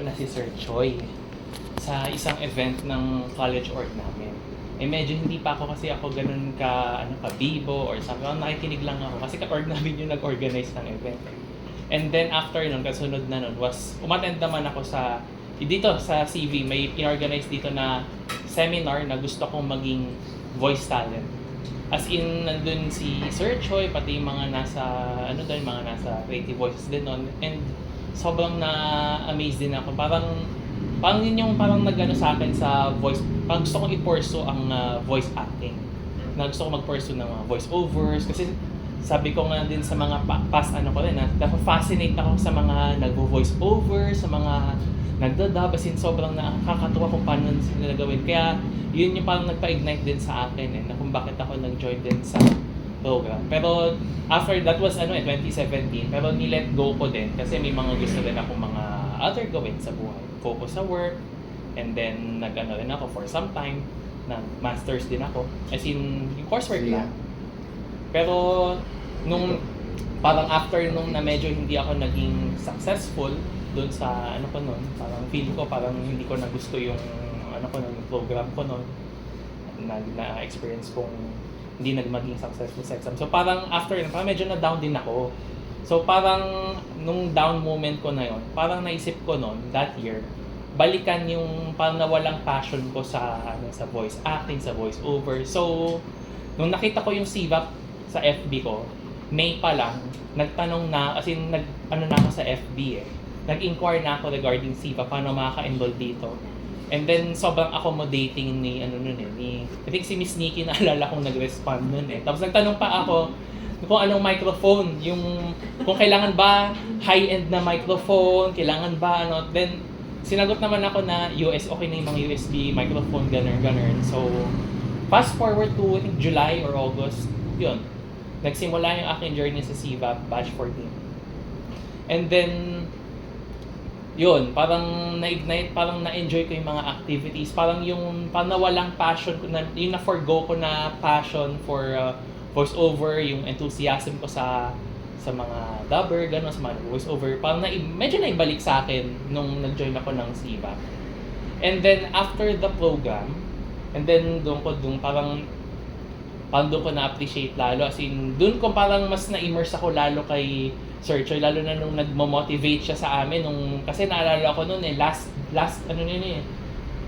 ko na si Sir Choi sa isang event ng college org namin. Medyo hindi pa ako ganun ka-bibo or something. Nakikinig lang ako kasi ka-org namin yung nag-organize ng event. And then after nun, kasunod na nun, umattend naman ako dito sa CV, may in-organize dito na seminar na gusto kong maging voice talent. As in, nandun si Sir Choi, pati yung mga mga nasa Creative Voices din nun. And sobrang na-amaze din ako. Parang yun yung nag-ano sa akin sa voice. Parang gusto kong i-pursue ang voice acting. Na gusto kong mag-pursue ng mga voice overs. Kasi sabi ko nga din sa mga past ko rin, fascinate ako sa mga nagvo-voice over, sa mga nagdadub. As in, sobrang nakakatuwa kung paano sila gawin. Kaya yun yung parang nagpa-ignite din sa akin na kung bakit ako nag-join din sa program. Pero after that was 2017, pero ni-let go ko din kasi may mga gusto din ako mga other gawin sa buhay. Focus sa work, and then rin ako for some time, nag-masters din ako. As in, yung coursework lang. Pero nung parang after nung na medyo hindi ako naging successful doon sa parang feel ko parang hindi ko na gusto yung yung program ko noon. Na-experience kong hindi maging successful sa exam. So parang after yun, parang medyo na-down din ako. So parang nung down moment ko na yon, parang naisip ko noon that year, balikan yung parang nawalang passion ko sa voice acting, sa voice over. So nung nakita ko yung CVAP sa FB ko, May pa lang, nagtanong na, as in na ako sa FB Nag-inquire na ako regarding CVAP, paano makaka-enroll dito. And then sobrang accommodating ni I think si Miss Nikki naalala kong nag-respond nun Tapos nagtanong pa ako kung anong microphone, kung kailangan ba high-end na microphone, kailangan ba then sinagot naman ako na okay na yung mga USB microphone, ganun. So fast forward to I think July or August, yun. Nagsimula yung aking journey sa CVAP batch 14. And then yun, parang na-ignite, parang na-enjoy ko yung mga activities. Parang nawalang passion ko, yung na-forgo ko na passion for voiceover, yung enthusiasm ko sa mga dubber, gano'n, sa mga voiceover. Parang medyo naibalik sa akin nung nag-join ako ng CVAP. And then, after the program, and then doon ko na-appreciate lalo. As in, doon ko parang mas na-immerse ako lalo kay Sir Choi, lalo na nung nag-motivate siya sa amin kasi naalala ko noon last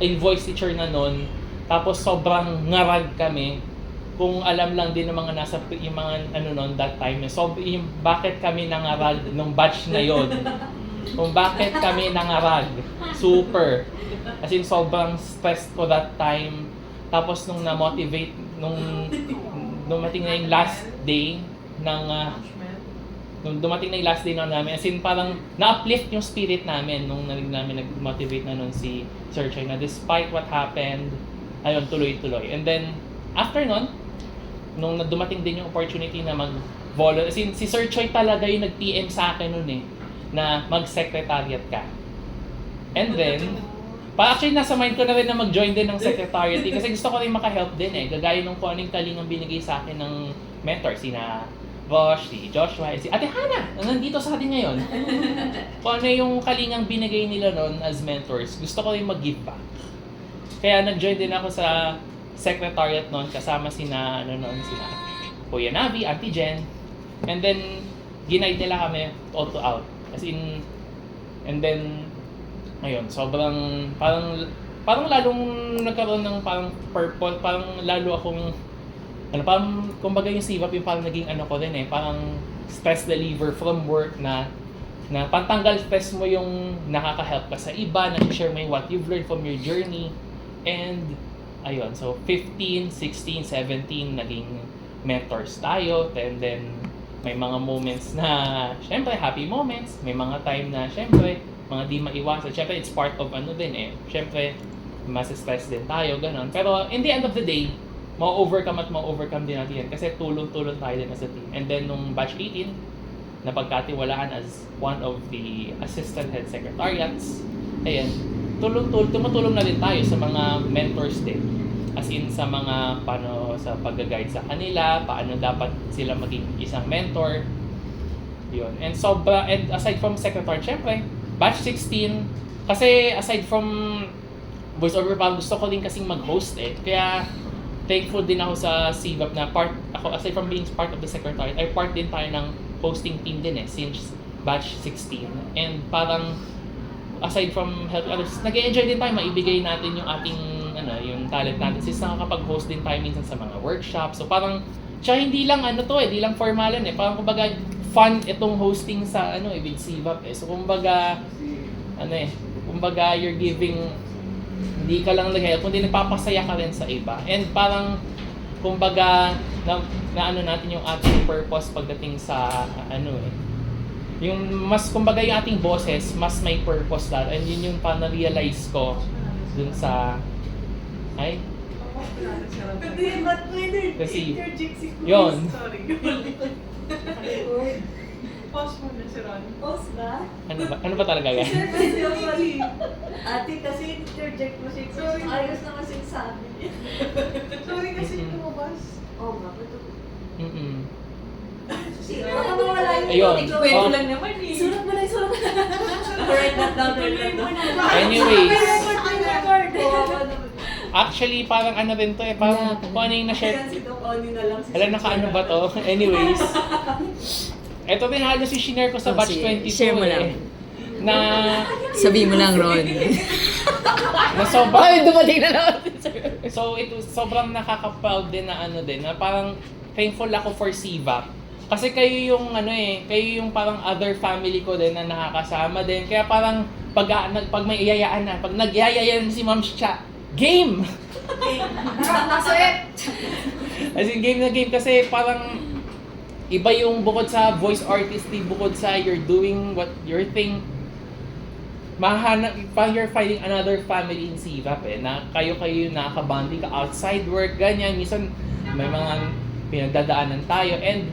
in voice teacher na noon, tapos sobrang ngarag kami kung alam lang din ng mga nasa yung mga that time yung bakit kami nangarag nung batch na yon. Kung bakit kami nangarag, super, as in sobrang stressed ko that time. Tapos nung na-motivate nung dumating na yung last day namin, as in parang na-uplift yung spirit namin nung nag-motivate na nun si Sir Choi na despite what happened, ayun, tuloy-tuloy. And then, after nun, nung dumating din yung opportunity na mag-volunteer, as in, si Sir Choi talaga yung nag-PM sa akin nun na mag-secretariat ka. And then, actually nasa mind ko na rin na mag-join din ng secretariat kasi gusto ko rin maka-help din gagaya nung kung anong kalingang binigay sa akin ng mentor, sina Bosch, si Joshua, si Ate Hana, na nandito sa atin ngayon. Kung ano yung kalingang binigay nila noon as mentors, gusto ko rin mag-give back. Kaya nag-join din ako sa secretariat noon kasama sina Kuya Navi, Auntie Jen. And then, ginaid nila kami all to out. As in, and then, ngayon, sobrang, parang lalong nagkaroon ng parang purpose, parang lalo akong, parang, kumbaga yung CVAP yung parang naging ko rin parang stress reliever from work na pantanggal stress mo yung nakaka-help ka sa iba, na-share mo yung what you've learned from your journey. And, ayun, so 15, 16, 17, naging mentors tayo. And then, may mga moments na, syempre, happy moments. May mga time na, syempre, mga di maiwasan. Syempre, it's part of syempre, mas-stress din tayo, gano'n. Pero, in the end of the day, ma-overcome din natin yan kasi tulong-tulong tayo din as a team. And then, nung batch 18, napagkatiwalaan as one of the assistant head secretariats, tumutulong na din tayo sa mga mentors din. As in, sa mga sa pag-guide sa kanila, paano dapat sila maging isang mentor. Yun. And aside from secretary, syempre, batch 16, Kasi aside from voice over, parang gusto ko din kasing mag-host eh. Kaya thankful din ako sa CVAP na part, ako aside from being part of the secretariat, ay part din tayo ng hosting team din eh, since batch 16. And parang aside from help others, nag-enjoy din tayo, maibigay natin yung ating yung talent natin since nakakapag-host din tayo minsan sa mga workshops. So parang siya hindi lang hindi lang formalan eh. Parang kumbaga fun itong hosting sa with CVAP eh. So kumbaga kumbaga you're giving, hindi ka lang nag-help, kundi nagpapasaya ka rin sa iba. And parang kumbaga na natin yung ating purpose pagdating sa yung mas kumbaga yung ating bosses mas may purpose lahat, and yun yung na-realize ko dun sa kasi yun. Sorry. Pause mo na si Ron. Pause ba? Ano ba talaga yan? Ate, kasi interject mo siya. Sorry. Ayos naman sinasabi niya. Sorry kasi lumabas. Oo nga, ba't ito? Baka mawala yung Ayun. kwento Oh. lang naman eh. Sulat mo lang. Write that down. Anyways. Kawawa naman. Actually, parang rin to eh. Parang kung ano yung na-share. Si Doc Oni na lang. Alam, naka-ano ba to? Anyways. Ito din halos yung shinare ko sa batch 22 share mo eh. lang. Na Sabihin mo lang, Ron. sobrang Ay, dumating na naman. So ito sobrang nakaka-proud din na parang thankful ako for CVAP. Kasi kayo yung kayo yung parang other family ko din na nakakasama din. Kaya parang pag may iyayaan na, pag nagyayayaan si Ma'am Cha, game! As in game na game kasi parang iba yung bukod sa voice artistry, bukod sa you're doing what your thing, parang you're finding another family in CVAP eh, na kayo nakakabanding ka outside work, ganyan. Minsan may mga pinagdadaanan tayo, and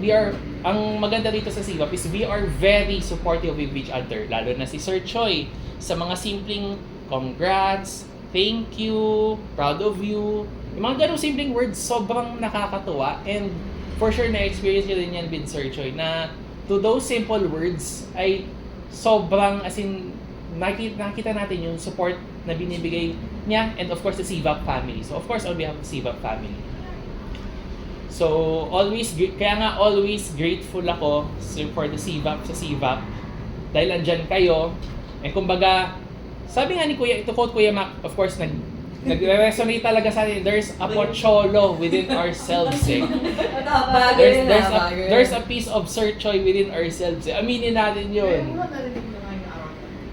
ang maganda dito sa CVAP is we are very supportive with each other, lalo na si Sir Choi sa mga simpleng congrats, thank you, proud of you, yung mga ganong simpleng words, sobrang nakakatuwa. And for sure na-experience nyo din yan with Sir Choi, na to those simple words ay sobrang, as in, nakita natin yung support na binibigay niya, and of course the CVAP family. So of course on behalf of CVAP family. So always grateful ako for the CVAP sa CVAP dahil andyan kayo. And kumbaga, sabi nga ni Kuya, ito quote Kuya Mac, of course nag-resonate talaga sa atin, there's a pocholo within ourselves eh. There's a piece of Sir Choi within ourselves eh. Aminin natin yun.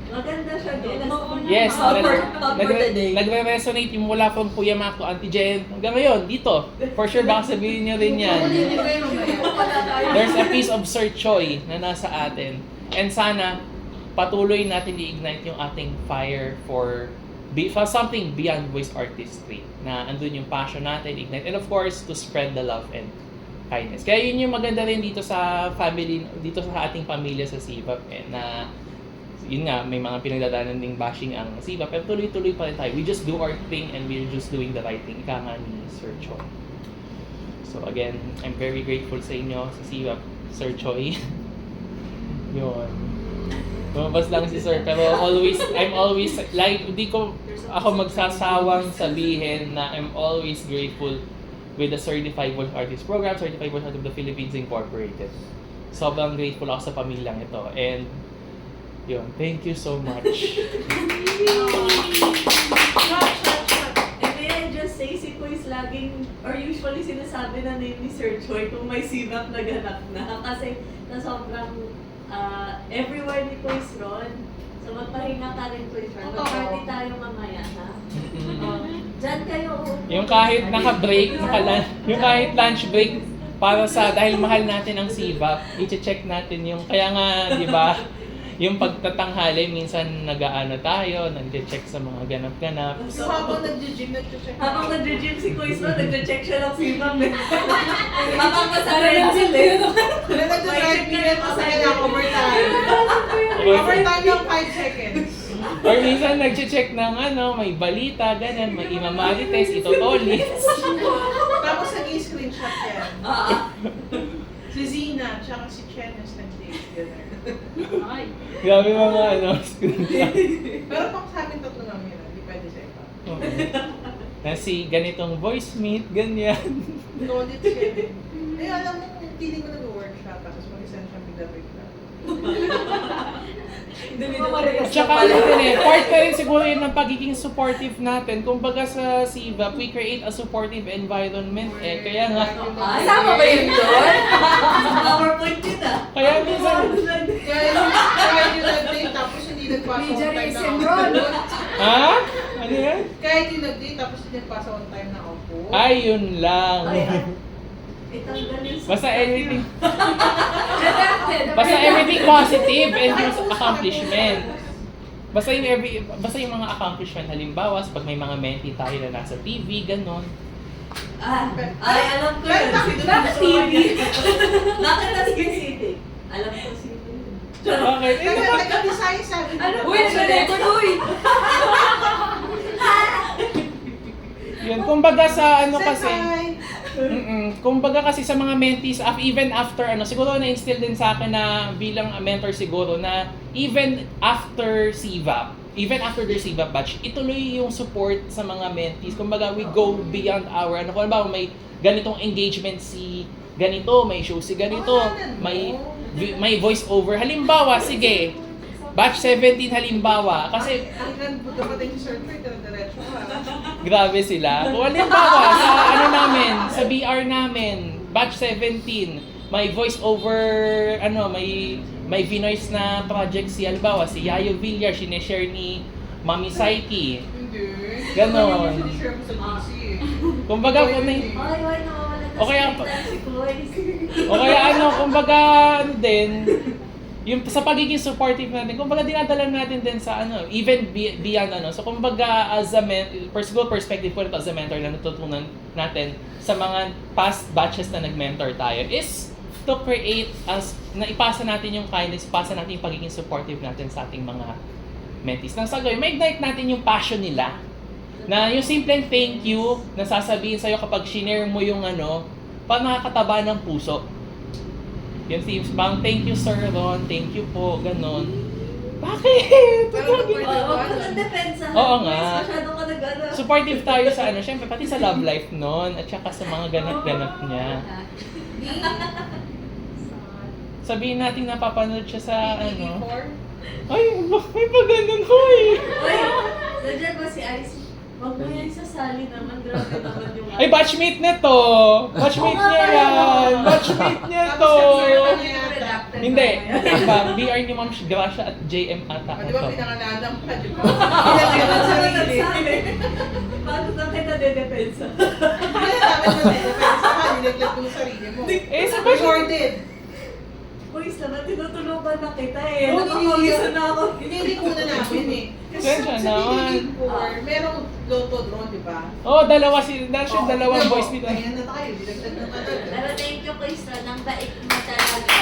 Maganda siya doon. Yes, for the day. nagre-resonate yung mula from Kuya Mac to Auntie Jen hanggang ngayon, dito. For sure, baka sabihin niyo rin yan. There's a piece of Sir Choi na nasa atin. And sana, patuloy natin i-ignite yung ating fire for something beyond voice artistry. Na andun yung passion natin, ignite. And of course, to spread the love and kindness. Kaya yun yung maganda rin dito sa family, dito sa ating pamilya sa CVAP na yun nga, may mga pinagdadaanan ding bashing ang CVAP, pero tuloy-tuloy pa rin tayo. We just do our thing and we're just doing the right thing. Ika nga ni Sir Choi. So again, I'm very grateful sa inyo, sa CVAP, Sir Choi. Yun. Lumabas lang si Sir, pero I'm always, like, hindi ko ako magsasawang sabihin na I'm always grateful with the Certified Voice Artist Program, Certified Voice Artist of the Philippines Incorporated. Sobrang grateful ako sa pamilyang ito. And yun, thank you so much. And may I just say, si Kuis laging, or usually sinasabi na name ni Sir Choi kung may CVAP na ganap na. Kasi na sobrang everywhere ni Kuis Ron. So magpahinga ka rin, Kuis Ron. Mag-party tayo mamaya, ha? Diyan kayo. Yung kahit naka-break, yung kahit lunch break, para sa, dahil mahal natin ang CVAP, i-check natin yung, kaya nga, di ba, yung pagtatanghali, minsan tayo, nag-check sa mga ganap-ganap. So habang nag-gym, nag-check. Habang nag-gym si Kuis Ron, nag-check siya ng CVAP. Habang kasara lang sila. Nag-drive minute kasi na overtime. Overtime lang 5 seconds. Or minsan nag-check ng may balita, ganyan, may imamarites, itotolis. Tapos nag-i-screenshot yan. Si Zina, tsaka si Chenes nag-date. Grabe mga ano. Pero pang sa amin tatlo namin yun, hindi pwede sa iba. Oo. Na si ganitong voice meet, ganyan. Knowledge siya din. Eh, alam mo, feeling ko nag-workshop, tapos mag-isa siya bigla-bigla. Tsaka ano din eh, part na rin siguro yun ng pagiging supportive natin. Kumbaga sa CVAP, we create a supportive environment eh. Kaya nga, Kasama ba yun doon? PowerPoint yun ah. kaya minsan, Kaya yung nag-date, tapos hindi nagpasa on time na ako. ha? Ano yan? Kahit yung nag-date, tapos hindi nagpasa on time na ako. Ay, yun lang. Itanggal yung Basta everything, basta everything positive and yung accomplishment. Basta yung mga accomplishment, halimbawa, pag may mga mentee tayo na nasa TV, ganon. Ay, alam ko yun. Bakit TV? Bakit nasa City? Alam ko sino yun. Okay. Nag-design sabi ko. Uy, nag-record, uy! Yun, kumbaga sa ano kasi, Say kumbaga kasi sa mga mentees, even after ano, siguro na-instill din sa akin na bilang mentor siguro na even after CVAP, even after their CVAP batch, ituloy yung support sa mga mentees. Kumbaga, we go beyond our, ano, kung ba, may ganitong engagement si ganito, may show si ganito, may voice over. Halimbawa, sige, batch 17 halimbawa, kasi Ang dumating si Sir Troy, diretso ka. grabe sila. Kung halimbawa, sa ano namin, sa BR namin, batch 17, may voice over, ano, may Vinoise na project si, halimbawa, si Yayo Villar, sineshare ni Mami Saiki. Hindi. Ganon. Hindi ko sinishare mo sa GC eh. Kumbaga, kung Ay, nawawala na Okay, sa time si Kuwais. o kaya ano, kumbaga, ano din, yung sa pagiging supportive natin, kumbaga dinadala natin din sa ano, even beyond ano. So kumbaga as a siguro perspective ko ito as a mentor na natutunan natin sa mga past batches na nag-mentor tayo is to create na ipasa natin yung kindness, ipasa natin yung pagiging supportive natin sa ating mga mentees. Nang sa gawin, ma-ignite natin yung passion nila. Na yung simpleng thank you na sasabihin sa'yo kapag shinare mo yung ano, parang nakakataba ng puso. Yung teams, bang thank you Sir Ron, thank you po, ganon. Bakit? Pero Huwag ko na depensa. Oo nga. Masyado ka nag-ano. Supportive tayo sa ano, syempre pati sa love life nun, at saka sa mga ganap-ganap niya. Sabihin natin napapanood siya sa ano. Ay, may pa ganun, hoy! Uy, nandiyan ba si Ice? Huwag mo yan sasali naman. Grabe naman yung... Ay, batchmate nito! Batchmate niya yan! Batchmate niya to! Hindi. Iba, BR ni Ma'am Gracia at JM ata. Di ba pinangalanang pa, di ba? Pinagyan Pinagyan sa sa sarili. Paano na kita dedepensa? Hindi na namin sa depensa ka, nilaglag mo sa sarili mo. Eh, sa batch... Recorded. Boys naman, tinutulungan na kita eh. Oo, Nakakawisa na ako. Hindi ko na namin eh. Kasi Sensya sa naman. DD4, merong loto drone, di ba? Oh, dalawa siya, dalawang voice nito. Ayan na tayo, dilagdag na tayo. Pero thank you, Krista. Nang bait mo talaga.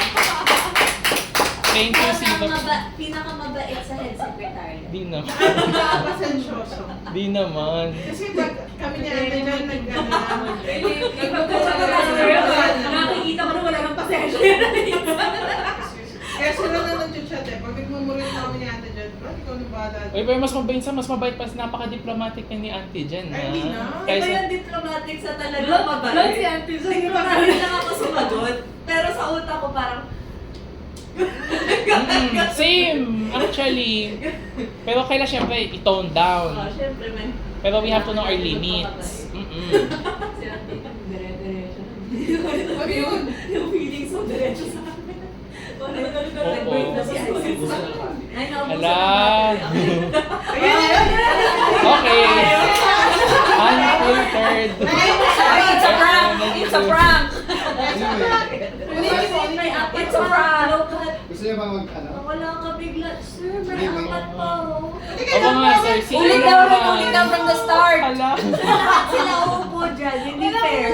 Thank you, Siva. Pinakamabait sa head secretary. Di naman. Nakakapasensyoso. Di naman. Kasi pag kami ni Ate Jan nag-ano naman. Nakikita ko na wala nang pasensya. Kaya sila na nag-chat eh. Pag nagmumulit na kami ni Ate Jan, bro, ikaw na bahala. Uy, pero mas mabait pa, napaka-diplomatic niya ni Auntie Jen, ha? Ay, di na. Ito Kaysa, yung diplomatic sa talagang mabait. Lord si Auntie Jen. Sige, marami lang ako sumagot. Pero sa utak ko parang, same, actually. Pero kailan syempre, i-tone down. syempre may... Pero we have to know our limits. Dire-diretso. Ano yun? Yung feelings mo diretso sa amin. Wala na nag-break na si Isis. Ay, naubusan Ala. ng battery. Okay. Unfiltered. It's a prank! It's a prank! May apat It's a prank! Gusto niyo ba ano? Wala ka bigla. Sir, may Hindi, may- apat pa oh. Oo nga, sir. Sige Ulit naman. daw from the start! Hala. Sila uupo dyan, hindi fair.